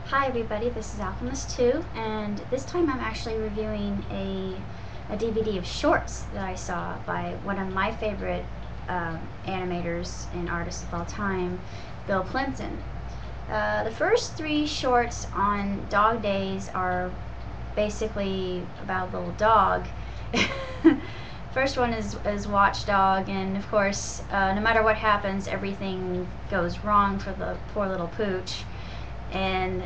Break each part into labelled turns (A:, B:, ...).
A: Hi everybody, this is Alchemist2, and this time I'm actually reviewing a DVD of shorts that I saw by one of my favorite animators and artists of all time, Bill Plympton. The first three shorts on Dog Days are basically about a little dog. First one is Watchdog, and of course, no matter what happens, everything goes wrong for the poor little pooch. And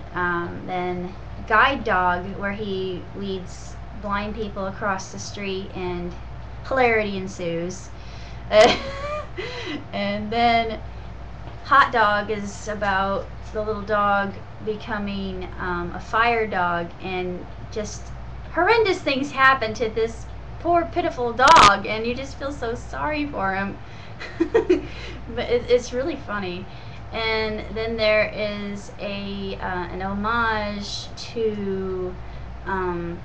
A: then Guide Dog, where he leads blind people across the street and hilarity ensues. And then Hot Dog is about the little dog becoming a fire dog, and just horrendous things happen to this poor pitiful dog, and you just feel so sorry for him. But it's really funny. And then there is an homage to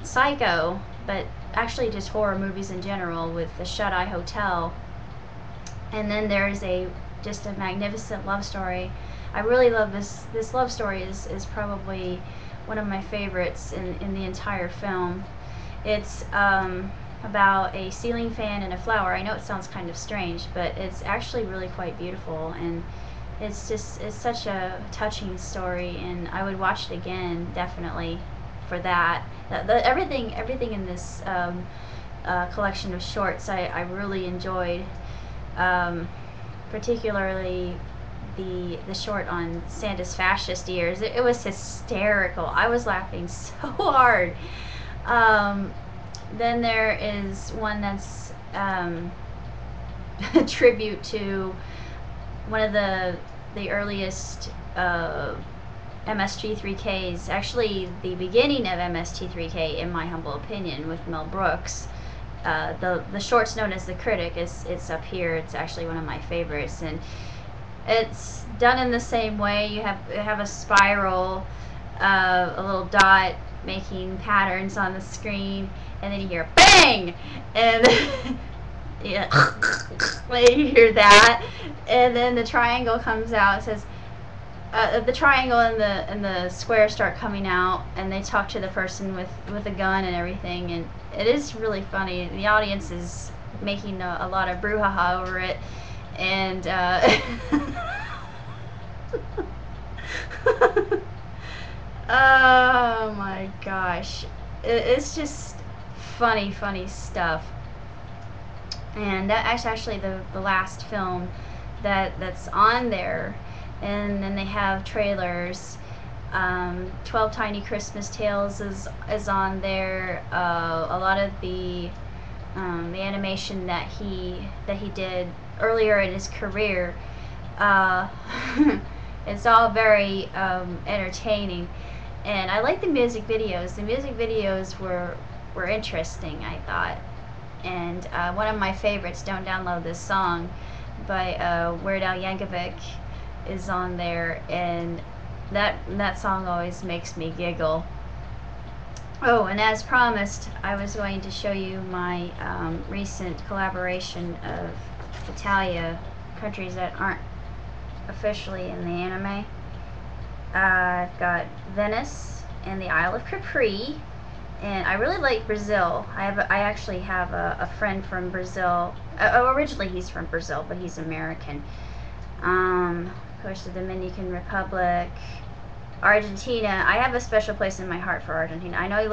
A: Psycho, but actually just horror movies in general, with the Shut-Eye Hotel. And then there's just a magnificent love story. I really love this love story. Is probably one of my favorites in the entire film. It's about a ceiling fan and a flower. I know it sounds kind of strange, but it's actually really quite beautiful, and it's such a touching story, and I would watch it again definitely for that. Everything in this collection of shorts I really enjoyed, particularly the short on Santa's fascist years. It was hysterical. I was laughing so hard. Then there is one that's a tribute to one of the earliest MST3Ks, actually the beginning of MST3K, in my humble opinion, with Mel Brooks. The short's known as The Critic. It's up here. It's actually one of my favorites, and it's done in the same way. You have a spiral, a little dot making patterns on the screen, and then you hear bang, and yeah, you hear that, and then the triangle comes out. It says the triangle and the square start coming out, and they talk to the person with a gun and everything, and it is really funny. The audience is making a lot of brouhaha over it, and oh my gosh, it's just funny stuff. And that's actually the last film that's on there. And then they have trailers. 12 Tiny Christmas Tales is on there. A lot of the animation that he did earlier in his career. It's all very entertaining, and I like the music videos. The music videos were interesting, I thought. And one of my favorites, Don't Download This Song, by Weird Al Yankovic, is on there, and that song always makes me giggle. Oh, and as promised, I was going to show you my recent collaboration of Hetalia, countries that aren't officially in the anime. I've got Venice and the Isle of Capri, and I really like Brazil. I actually have a friend from Brazil. Originally he's from Brazil, but he's American. Of course, the Dominican Republic, Argentina. I have a special place in my heart for Argentina. I know he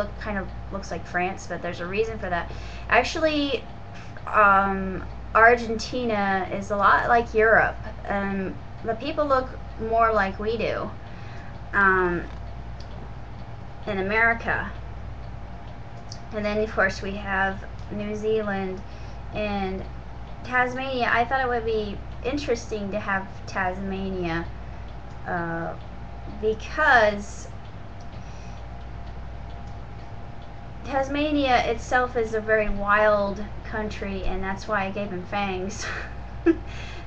A: looks like France, but there's a reason for that. Actually, Argentina is a lot like Europe. The people look more like we do in America. And then, of course, we have New Zealand and Tasmania. I thought it would be interesting to have Tasmania because Tasmania itself is a very wild country, and that's why I gave him fangs.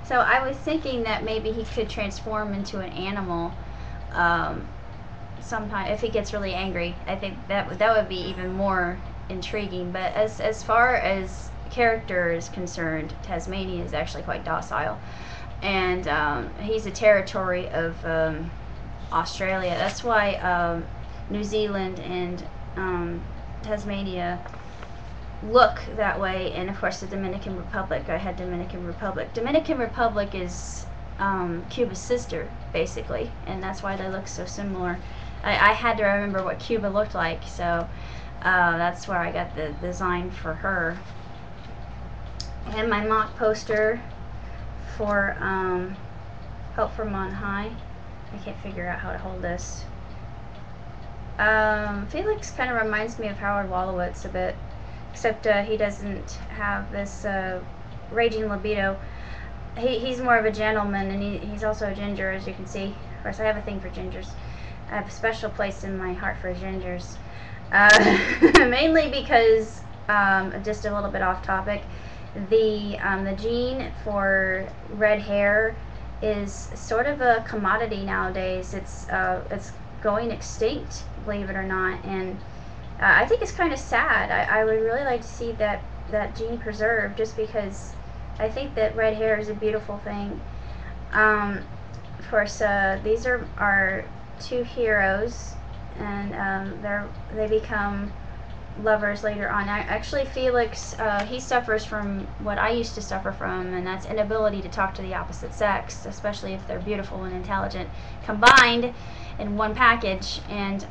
A: So I was thinking that maybe he could transform into an animal sometime if he gets really angry. I think that would be even more intriguing. But as far as character is concerned, Tasmania is actually quite docile, and he's a territory of Australia. That's why New Zealand and Tasmania look that way, and of course the Dominican Republic. I had Dominican Republic. Dominican Republic is Cuba's sister, basically, and that's why they look so similar. I had to remember what Cuba looked like, so that's where I got the design for her. And my mock poster for Help from On High. I can't figure out how to hold this. Felix kind of reminds me of Howard Wolowitz a bit, except he doesn't have this raging libido. He's more of a gentleman, and he's also a ginger, as you can see. Of course, I have a thing for gingers. I have a special place in my heart for gingers. Mainly because, just a little bit off topic, the gene for red hair is sort of a commodity nowadays. It's going extinct, believe it or not, and I think it's kind of sad. I would really like to see that gene preserved, just because I think that red hair is a beautiful thing. Of course, these are our two heroes, and they become lovers later on. Actually, Felix, he suffers from what I used to suffer from, and that's inability to talk to the opposite sex, especially if they're beautiful and intelligent combined in one package. And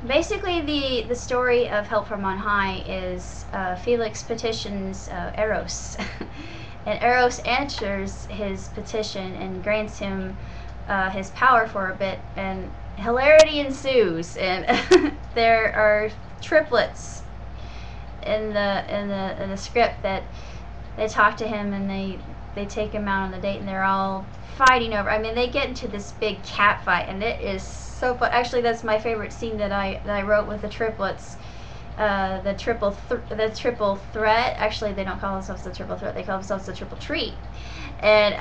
A: basically the story of Help from On High is Felix petitions Eros and Eros answers his petition and grants him his power for a bit, and hilarity ensues, and there are triplets in the script that they talk to him, and they take him out on the date, and they're all fighting over. I mean, they get into this big cat fight, and it is so fun. Actually, that's my favorite scene that I wrote with the triplets. The triple threat. Actually, they don't call themselves the triple threat. They call themselves the triple treat. And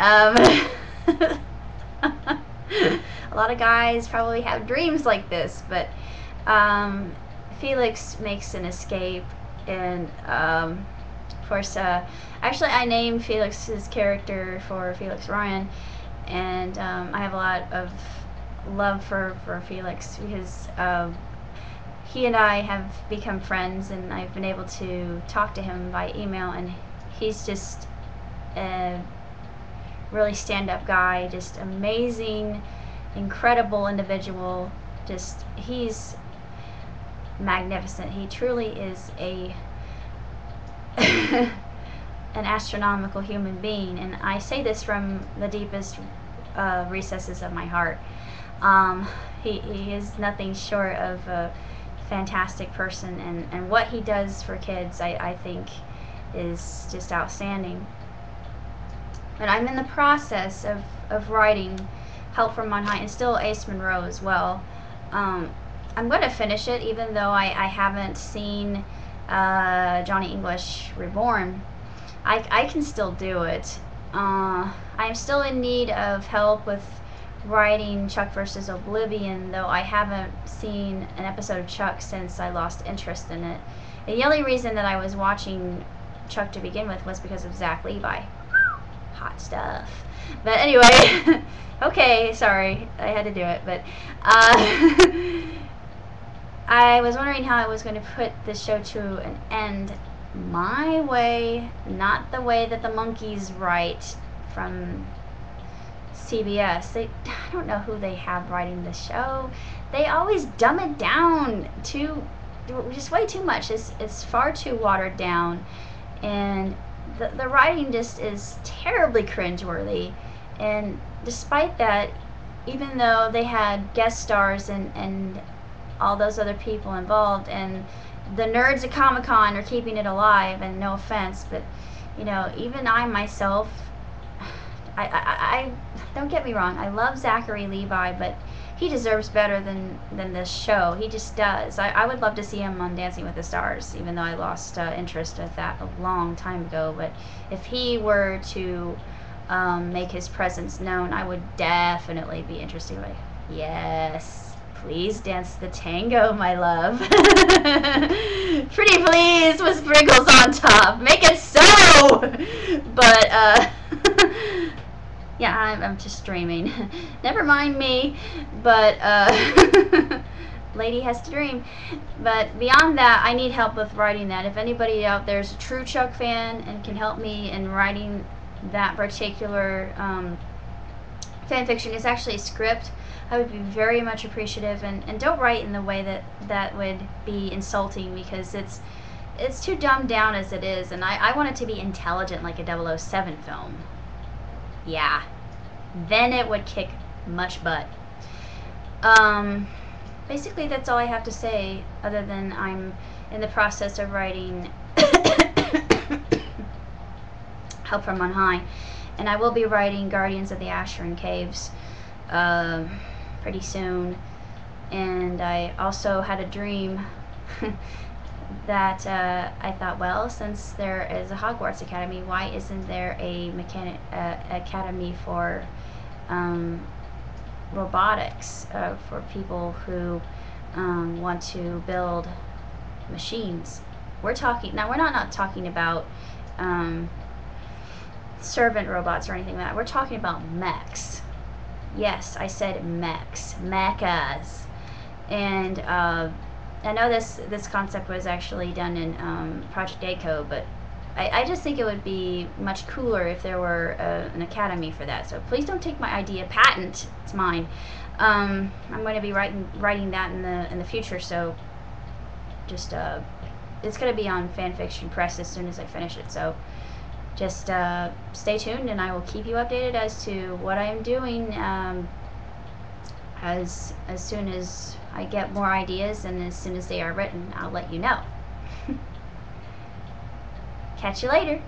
A: a lot of guys probably have dreams like this, but Felix makes an escape, and of course, actually, I named Felix's character for Felix Ryan, and I have a lot of love for Felix, because he and I have become friends, and I've been able to talk to him by email, and he's just a really stand-up guy, just amazing, incredible individual. Just, he's magnificent. He truly is an astronomical human being, and I say this from the deepest recesses of my heart. He is nothing short of a fantastic person, and what he does for kids, I think, is just outstanding. But I'm in the process of writing Help from On High, and still Ace Monroe as well. I'm going to finish it, even though I haven't seen Johnny English Reborn. I can still do it. I'm still in need of help with writing Chuck vs. Oblivion, though I haven't seen an episode of Chuck since I lost interest in it. And the only reason that I was watching Chuck to begin with was because of Zach Levi. Hot stuff. But anyway, okay, sorry, I had to do it. But I was wondering how I was going to put this show to an end my way, not the way that the monkeys write from CBS. I don't know who they have writing the show. They always dumb it down just way too much. It's far too watered down, and the writing just is terribly cringeworthy. And despite that, even though they had guest stars and all those other people involved, and the nerds at Comic-Con are keeping it alive, and no offense, but you know, even I myself, I don't get me wrong, I love Zachary Levi, but he deserves better than this show. He just does. I would love to see him on Dancing with the Stars, even though I lost interest with that a long time ago. But if he were to make his presence known, I would definitely be interested. Like, yes, please dance the tango, my love. Pretty please, with sprinkles on top. Make it so! But, Yeah, I'm just dreaming. Never mind me, but lady has to dream. But beyond that, I need help with writing that. If anybody out there is a true Chuck fan and can help me in writing that particular fan fiction, it's actually a script, I would be very much appreciative. And don't write in the way that would be insulting, because it's too dumbed down as it is, and I want it to be intelligent like a 007 film. Yeah, then it would kick much butt. Basically that's all I have to say, other than I'm in the process of writing Help from on High, and I will be writing Guardians of the Asheron Caves pretty soon. And I also had a dream that I thought, well, since there is a Hogwarts Academy, why isn't there a academy for robotics, for people who want to build machines? We're not talking about servant robots or anything like that. We're talking about mechs. Yes, I said mechs, mechas. And I know this concept was actually done in Project A-Co, but I just think it would be much cooler if there were an academy for that. So please don't take my idea patent. It's mine. I'm going to be writing that in the future. So just it's going to be on Fanfiction Press as soon as I finish it. So just stay tuned, and I will keep you updated as to what I am doing as soon as I get more ideas, and as soon as they are written, I'll let you know. Catch you later.